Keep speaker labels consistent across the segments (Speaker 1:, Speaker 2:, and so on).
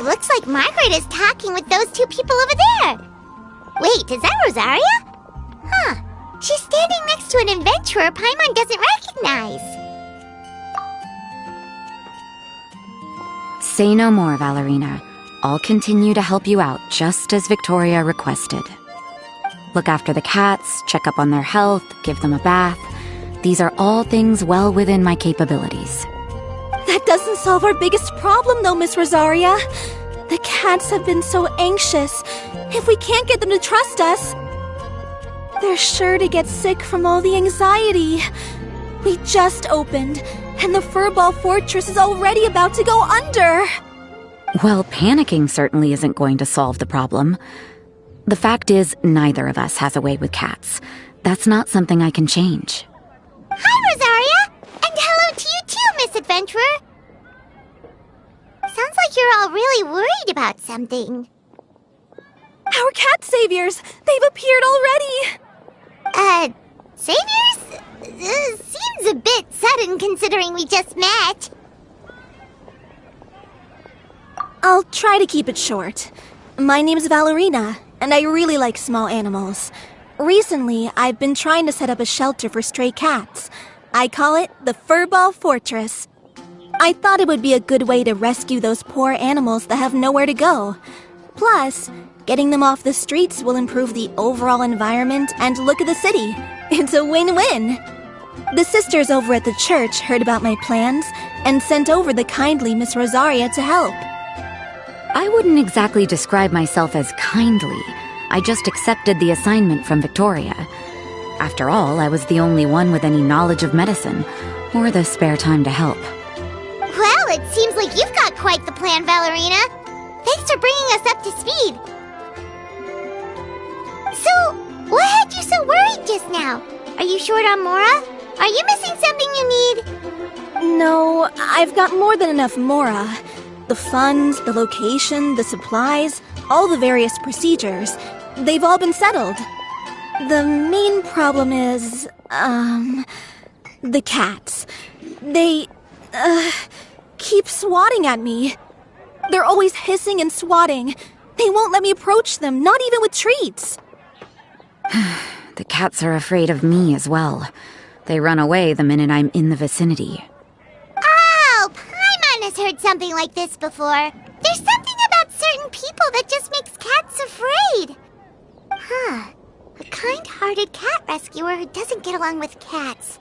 Speaker 1: looks like Margaret is talking with those two people over there. Wait, is that Rosaria? Huh. She's standing next to an adventurer Paimon doesn't recognize.
Speaker 2: Say no more, Valerina. I'll continue to help you out, just as Victoria requested. Look after the cats, check up on their health, give them a bath. These are all things well within my capabilities.
Speaker 3: That doesn't solve our biggest problem, though, Miss Rosaria. The cats have been so anxious. If we can't get them to trust us, they're sure to get sick from all the anxiety. We just opened, and the Furball Fortress is already about to go under.
Speaker 2: Well, panicking certainly isn't going to solve the problem. The fact is, neither of us has a way with cats. That's not something I can change.
Speaker 1: Hi, Rosaria! And hello to you too, Miss Adventurer! Sounds like you're all really worried about something.
Speaker 3: Our cat saviors! They've appeared already!
Speaker 1: Saviors? Seems a bit sudden considering we just met.
Speaker 3: I'll try to keep it short. My name's Valerina, and I really like small animals. Recently, I've been trying to set up a shelter for stray cats. I call it the Furball Fortress. I thought it would be a good way to rescue those poor animals that have nowhere to go. Plus, getting them off the streets will improve the overall environment and look of the city. It's a win-win. The sisters over at the church heard about my plans and sent over the kindly Miss Rosaria to help.
Speaker 2: I wouldn't exactly describe myself as kindly. I just accepted the assignment from Victoria. After all, I was the only one with any knowledge of medicine, or the spare time to help.
Speaker 1: Well, it seems like you've got quite the plan, Valerina. Thanks for bringing us up to speed. So, what had you so worried just now? Are you short on Mora? Are you missing something you need?
Speaker 3: No, I've got more than enough Mora. The funds, the location, the supplies, all the various procedures. They've all been settled. The main problem is, the cats. They, keep swatting at me. They're always hissing and swatting. They won't let me approach them, not even with treats.
Speaker 2: The cats are afraid of me as well. They run away the minute I'm in the vicinity.
Speaker 1: Oh, Paimon has heard something like this before. There's something about certain people that just makes cats afraid. Huh. A kind-hearted cat rescuer who doesn't get along with cats.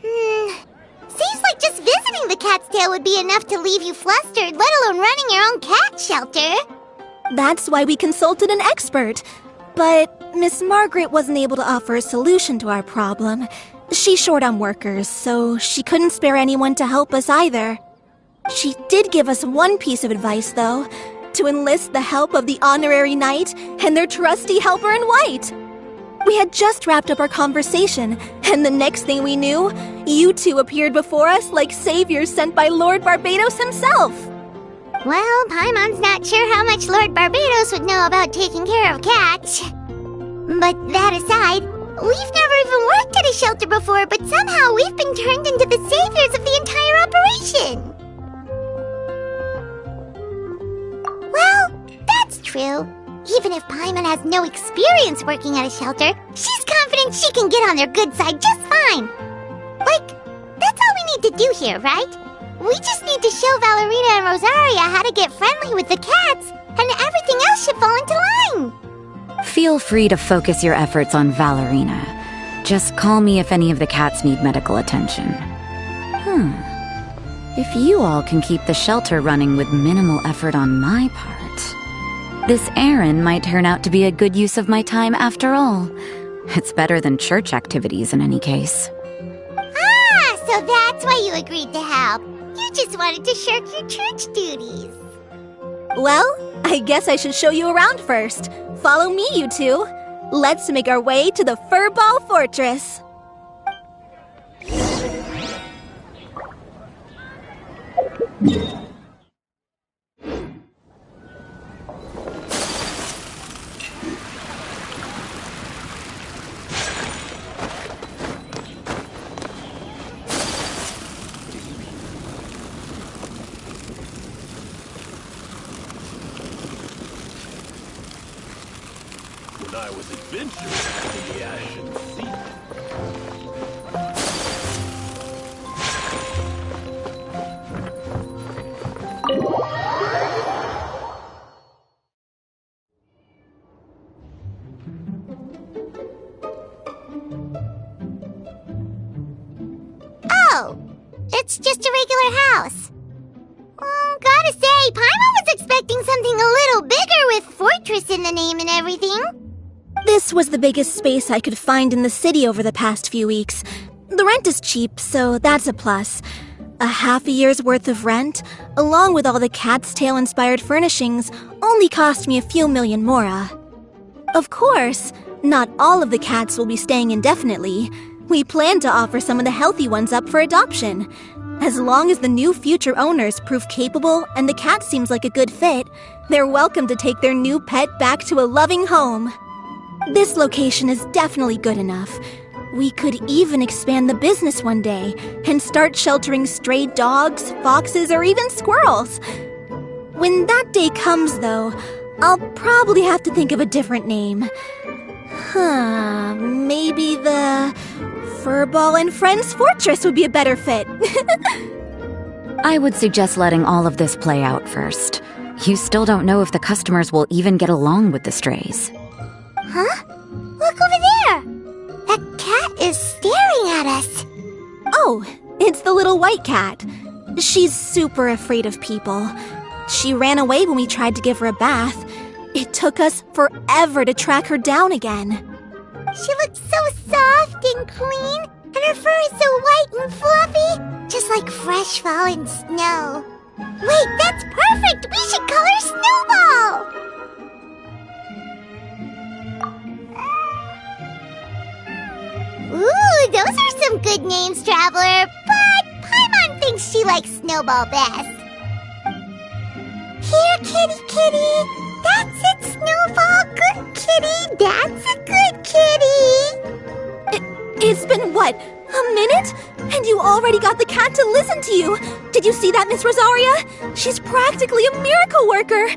Speaker 1: Seems like just visiting the cat's tail would be enough to leave you flustered, let alone running your own cat shelter.
Speaker 3: That's why we consulted an expert. But Miss Margaret wasn't able to offer a solution to our problem. She's short on workers, so she couldn't spare anyone to help us either. She did give us one piece of advice, though, to enlist the help of the Honorary Knight and their trusty helper in white. We had just wrapped up our conversation, and the next thing we knew, you two appeared before us like saviors sent by Lord Barbados himself.
Speaker 1: Well, Paimon's not sure how much Lord Barbados would know about taking care of cats. But that aside, we've never even worked at a shelter before, but somehow we've been turned into the saviors of the entire operation. Well, that's true. Even if Paimon has no experience working at a shelter, she's confident she can get on their good side just fine. Like, that's all we need to do here, right? We just need to show Valerina and Rosaria how to get friendly with the cats, and everything else should fall into line.
Speaker 2: Feel free to focus your efforts on Valerina. Just call me if any of the cats need medical attention. If you all can keep the shelter running with minimal effort on my part, this errand might turn out to be a good use of my time after all. It's better than church activities in any case.
Speaker 1: Ah, so that's why you agreed to help. You just wanted to shirk your church duties.
Speaker 3: Well, I guess I should show you around first. Follow me, you two. Let's make our way to the Furball Fortress.
Speaker 4: I was adventuring in the Ashen Sea.
Speaker 1: Oh, it's just a regular house. Gotta say, Paimon was expecting something a little bigger with fortress in the name and everything.
Speaker 3: This was the biggest space I could find in the city over the past few weeks. The rent is cheap, so that's a plus. A half a year's worth of rent, along with all the Cat's Tail-inspired furnishings, only cost me a few million mora. Of course, not all of the cats will be staying indefinitely. We plan to offer some of the healthy ones up for adoption. As long as the new future owners prove capable and the cat seems like a good fit, they're welcome to take their new pet back to a loving home. This location is definitely good enough. We could even expand the business one day and start sheltering stray dogs, foxes, or even squirrels. When that day comes, though, I'll probably have to think of a different name. Maybe the Furball and Friends Fortress would be a better fit.
Speaker 2: I would suggest letting all of this play out first. You still don't know if the customers will even get along with the strays.
Speaker 1: Huh? Look over there! That cat is staring at us.
Speaker 3: Oh, it's the little white cat. She's super afraid of people. She ran away when we tried to give her a bath. It took us forever to track her down again.
Speaker 1: She looks so soft and clean, and her fur is so white and fluffy, just like fresh fallen snow. Wait, that's perfect! We should call her Snowball! Ooh, those are some good names, Traveler, but Paimon thinks she likes Snowball best. Here, kitty kitty! That's it, Snowball! Good kitty! That's a good kitty!
Speaker 3: It's been, what, a minute? And you already got the cat to listen to you! Did you see that, Miss Rosaria? She's practically a miracle worker!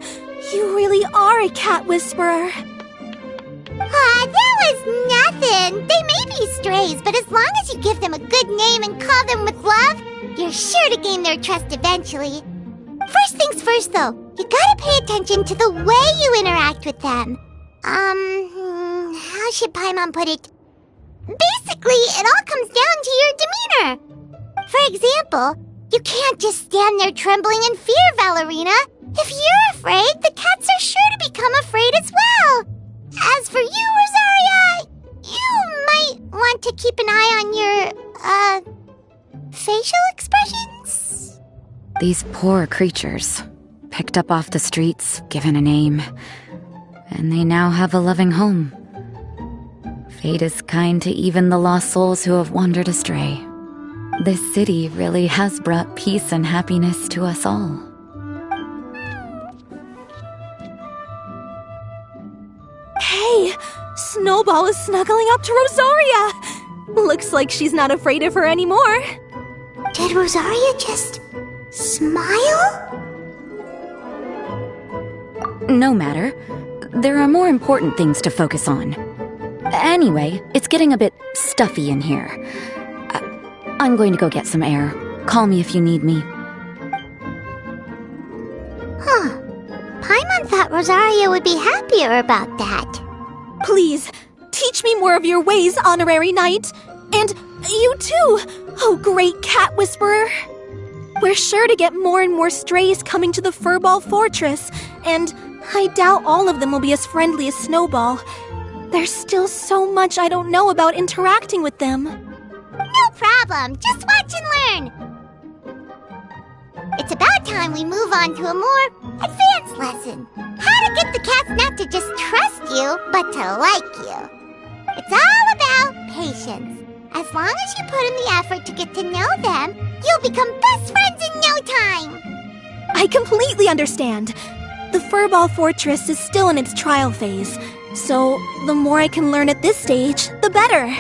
Speaker 3: You really are a cat whisperer.
Speaker 1: That was nothing! They may be strays, but as long as you give them a good name and call them with love, you're sure to gain their trust eventually. First things first, though, you gotta pay attention to the way you interact with them. How should Paimon put it? Basically, it all comes down to your demeanor. For example, you can't just stand there trembling in fear, Valerina. If you're afraid, the cats are sure to become afraid as well. As for you, Rosaria, you might want to keep an eye on your, facial expressions.
Speaker 2: These poor creatures, picked up off the streets, given a name, and they now have a loving home. Fate is kind to even the lost souls who have wandered astray. This city really has brought peace and happiness to us all.
Speaker 3: Hey, Snowball is snuggling up to Rosaria. Looks like she's not afraid of her anymore.
Speaker 1: Did Rosaria just smile?
Speaker 2: No matter. There are more important things to focus on. Anyway, it's getting a bit stuffy in here. I'm going to go get some air. Call me if you need me.
Speaker 1: Huh. Paimon thought Rosaria would be happier about that.
Speaker 3: Please, teach me more of your ways, Honorary Knight. And you too, oh great cat whisperer. We're sure to get more and more strays coming to the Furball Fortress, and I doubt all of them will be as friendly as Snowball. There's still so much I don't know about interacting with them.
Speaker 1: No problem. Just watch and learn. It's about time we move on to a more advanced lesson. How to get the cats not to just trust you, but to like you. It's all about patience. As long as you put in the effort to get to know them, you'll become best friends in no time.
Speaker 3: I completely understand. The Furball Fortress is still in its trial phase, so the more I can learn at this stage, the better.